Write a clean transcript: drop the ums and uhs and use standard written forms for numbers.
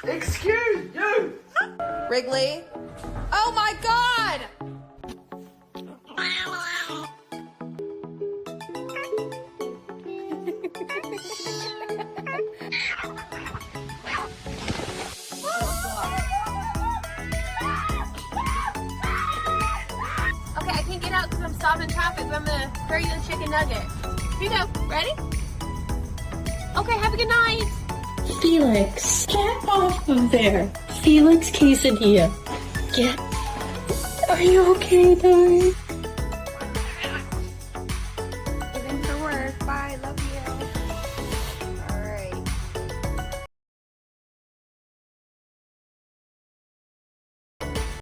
Excuse you! Wrigley? Oh my God! Okay, I can't get out because I'm stopped in traffic, but I'm gonna throw you a chicken nugget. Here you go. Ready? Okay, have a good night. Felix, get off of there. Felix Quesadilla. Get. Are you okay, darling?